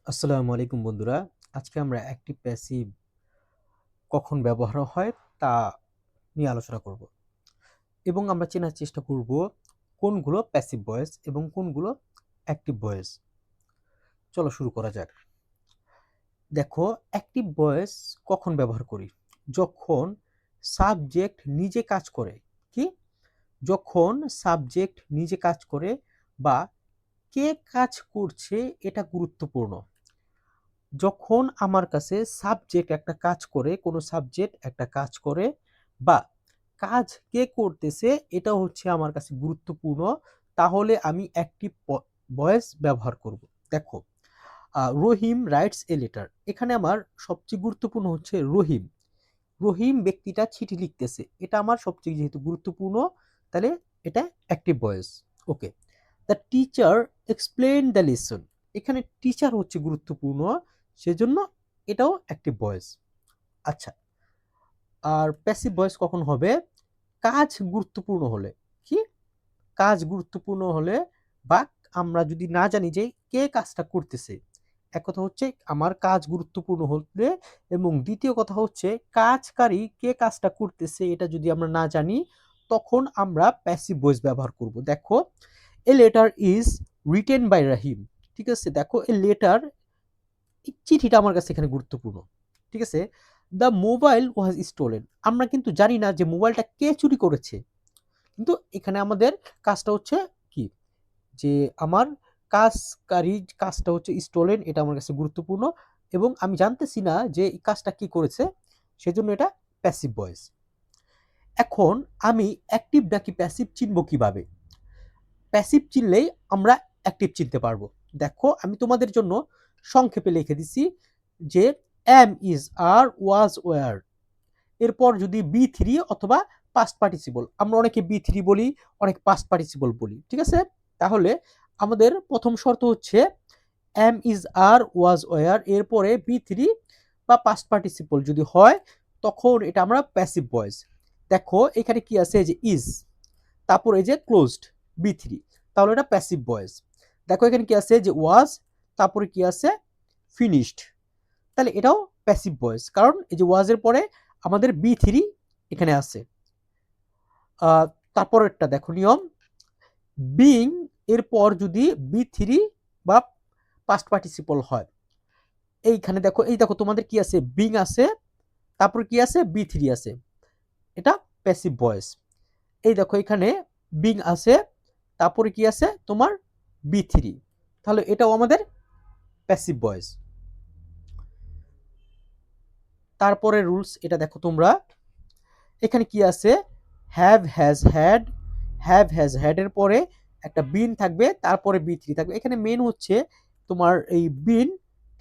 আসসালামু আলাইকুম বন্ধুরা। আজকে আমরা অ্যাক্টিভ প্যাসিভ কখন ব্যবহার হয় তা নিয়ে আলোচনা করব এবং আমরা চেনার চেষ্টা করব কোনগুলো প্যাসিভ ভয়েস এবং কোনগুলো অ্যাক্টিভ ভয়েস। চলো শুরু করা যাক। দেখো, অ্যাক্টিভ ভয়েস কখন ব্যবহার করি? যখন সাবজেক্ট নিজে কাজ করে। কি? যখন সাবজেক্ট নিজে কাজ করে বা কে কাজ করছে এটা গুরুত্বপূর্ণ। যখন আমার কাছে সাবজেক্ট একটা কাজ করে, কোনো সাবজেক্ট একটা কাজ করে বা কাজ কে করতেছে এটা হচ্ছে আমার কাছে গুরুত্বপূর্ণ, তাহলে আমি অ্যাক্টিভ ভয়েস ব্যবহার করব। দেখো, রহিম রাইটস এ লেটার, এখানে আমার সবচেয়ে গুরুত্বপূর্ণ হচ্ছে রহিম। রহিম ব্যক্তিটা চিঠি লিখতেছে, এটা আমার সবচেয়ে যেহেতু গুরুত্বপূর্ণ, তাহলে এটা active voice. Okay. The teacher explain the lesson, এখানে টিচার হচ্ছে গুরুত্বপূর্ণ, সেজন্য এটাও অ্যাক্টিভ ভয়েস। আচ্ছা, আর প্যাসিভ ভয়েস কখন হবে? কাজ গুরুত্বপূর্ণ হলে। কি? কাজ গুরুত্বপূর্ণ হলে বা আমরা যদি না জানি যে কে কাজটা করতেছে। এক কথা হচ্ছে আমার কাজ গুরুত্বপূর্ণ হলে, এবং দ্বিতীয় কথা হচ্ছে কাজকারী কে কাজটা করতেছে এটা যদি আমরা না জানি, তখন আমরা প্যাসিভ ভয়েস ব্যবহার করব। দেখো, a letter is written by Rahim. ঠিক আছে, দেখো এ লেটার, এই চিঠিটা আমার কাছে এখানে গুরুত্বপূর্ণ। ঠিক আছে। দ্য মোবাইল ওয়াজ স্টোলেন, আমরা কিন্তু জানি না যে মোবাইলটা কে চুরি করেছে, কিন্তু এখানে আমাদের কাজটা হচ্ছে কি, যে আমার কাজকারী কাজটা হচ্ছে স্টোলেন, এটা আমার কাছে গুরুত্বপূর্ণ এবং আমি জানতেছি না যে এই কাজটা কি করেছে, সেজন্য এটা প্যাসিভ ভয়েস। এখন আমি অ্যাক্টিভ নাকি প্যাসিভ চিনব কিভাবে? প্যাসিভ চিনলেই আমরা অ্যাক্টিভ চিনতে পারবো। দেখো, আমি তোমাদের জন্য সংক্ষেপে লিখে দিছি যে am is, are, was, were, এরপর যদি বি থ্রি অথবা পাস্ট পার্টিসিপল, আমরা অনেকে বি থ্রি বলি, অনেক পাস্ট পার্টিসিপল বলি। ঠিক আছে, তাহলে আমাদের প্রথম শর্ত হচ্ছে am is, are, was, were, এরপরে বি থ্রি বা পাস্ট পার্টিসিপল যদি হয়, তখন এটা আমরা প্যাসিভ ভয়েস। দেখো এখানে কি আছে, যে ইজ, তারপর এই যে ক্লোজড, বি থ্রি, তাহলে এটা প্যাসিভ ভয়েস। দেখো এখানে কি আছে, যে ওয়াজ, তারপরে কি আছে, ফিনিশড, তাহলে এটাও প্যাসিভ ভয়েস, কারণ এই যে ওয়াজের পরে আমাদের বি থ্রি এখানে আছে। তারপরেরটা দেখো নিয়ম, বিং এরপর যদি বি থ্রি বা পাস্ট পার্টিসিপল হয়, এইখানে দেখো, এই দেখো তোমাদের কি আছে, বিং আছে, তারপর কি আছে, বি থ্রি আছে, এটা প্যাসিভ ভয়েস। এই দেখো এখানে বিং আছে, তারপরে কি আছে তোমার বি থ্রি, তাহলে এটাও আমাদের প্যাসিভ ভয়েস। তারপরে রুলস এটা দেখো তোমরা, এখানে কি আছে, have has had, have has had এর পরে একটা বিন থাকবে, তারপরে বি থ্রি থাকবে। এখানে মেন হচ্ছে তোমার এই বিন,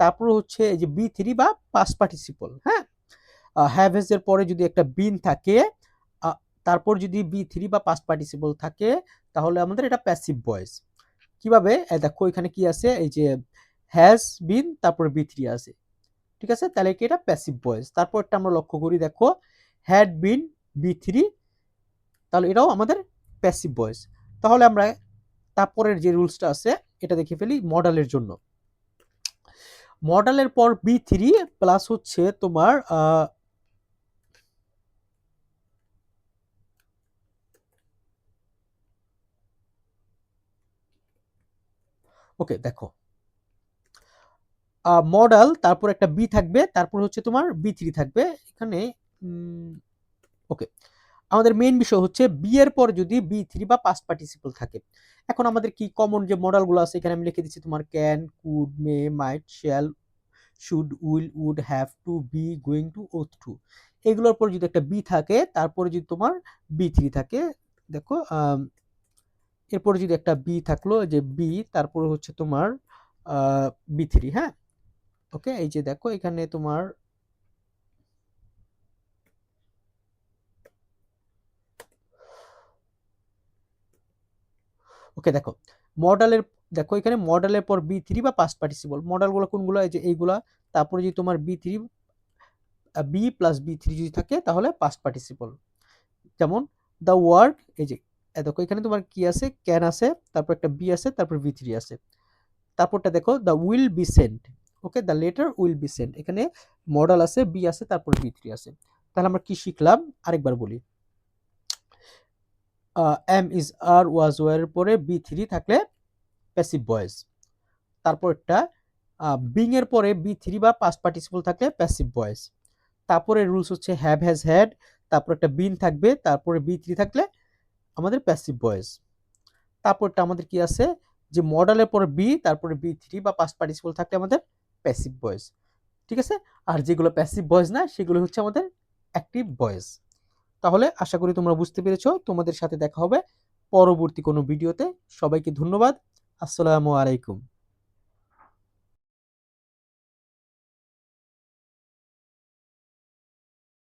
তারপরে হচ্ছে এই যে বি থ্রি বা পাস্ট পার্টিসিপল। হ্যাঁ, হ্যাভ হ্যাজ এর পরে যদি একটা বিন থাকে, তারপর যদি বি থ্রি বা পাস্ট পার্টিসিপল থাকে, তাহলে আমাদের এটা প্যাসিভ ভয়েস। কিভাবে? দেখো এখানে কি আছে, এই যে হ্যাজ বিন তারপরে বি থ্রি আছে। ঠিক আছে, তাহলে কি এটা প্যাসিভ ভয়েস। তারপরটা আমরা লক্ষ্য করি, দেখো হ্যাড বিন বি থ্রি, তাহলে এটাও আমাদের প্যাসিভ ভয়েস। তাহলে আমরা তারপরের যে রুলসটা আছে এটা দেখে ফেলি মডেলের জন্য। মডেলের পর বি থ্রি প্লাস হচ্ছে তোমার ওকে দেখো, মডেল, তারপর একটা বি থাকবে, তারপর হচ্ছে তোমার বি থ্রি থাকবে এখানে। ওকে, আমাদের মেইন বিষয় হচ্ছে বি এর পর যদি বি থ্রি বা পাস্ট পার্টিসিপল থাকে। এখন আমাদের কি কমন যে মডেলগুলো আছে এখানে আমি লিখে দিচ্ছি, তোমার can, could, may, might, shall, should, will, would, have to, be, going to, ought to, এগুলোর পর যদি একটা বি থাকে, তারপরে যদি তোমার বি থ্রি থাকে, দেখো এরপরে যদি একটা বি থাকলো, যে বি তারপরে হচ্ছে তোমার বি থ্রি। হ্যাঁ, ওকে, এই যে দেখো এখানে তোমার ওকে দেখো মডেলের, দেখো এখানে মডেলের পর বি থ্রি বা পাস্ট পার্টিসিপল, মডেলগুলো কোনগুলো, এই যে এইগুলা, তারপরে যদি তোমার B three, B plus B three যদি থাকে তাহলে পাস্ট পার্টিসিপল। যেমন দ্য ওয়ার্ক, এই যে দেখো এখানে তোমার কি আছে, ক্যান আছে, তারপর একটা বি আছে, তারপর বি থ্রি আছে। তারপরটা দেখো the will be sent, okay, the letter will be sent, এখানে মডাল আছে, বি আছে, তারপরে বি থ্রি আছে। তাহলে আমরা কি শিখলাম আরেকবার বলি, am is are was were পরে বি থ্রি থাকলে প্যাসিভ ভয়েস। তারপরটা বিং এর পরে বি থ্রি বা পাস্ট পার্টিসিপল থাকলে প্যাসিভ ভয়েস। তারপরে রুলস হচ্ছে হ্যাভ হ্যাজ হ্যাড, তারপর একটা বিন থাকবে, তারপরে বি থ্রি থাকলে আমাদের প্যাসিভ ভয়েস। তারপরটা আমাদের কি আছে যে মডালের পরে বি, তারপরে বি থ্রি বা পাস্ট পার্টিসিপল থাকলে আমাদের প্যাসিভ ভয়েস, ঠিক আছে। আর যেগুলো প্যাসিভ ভয়েস না সেগুলো হচ্ছে আমাদের অ্যাক্টিভ ভয়েস। তাহলে আশা করি তোমরা বুঝতে পেরেছো। তোমাদের সাথে দেখা হবে পরবর্তী কোনো ভিডিওতে। সবাইকে ধন্যবাদ। আসসালামু আলাইকুম।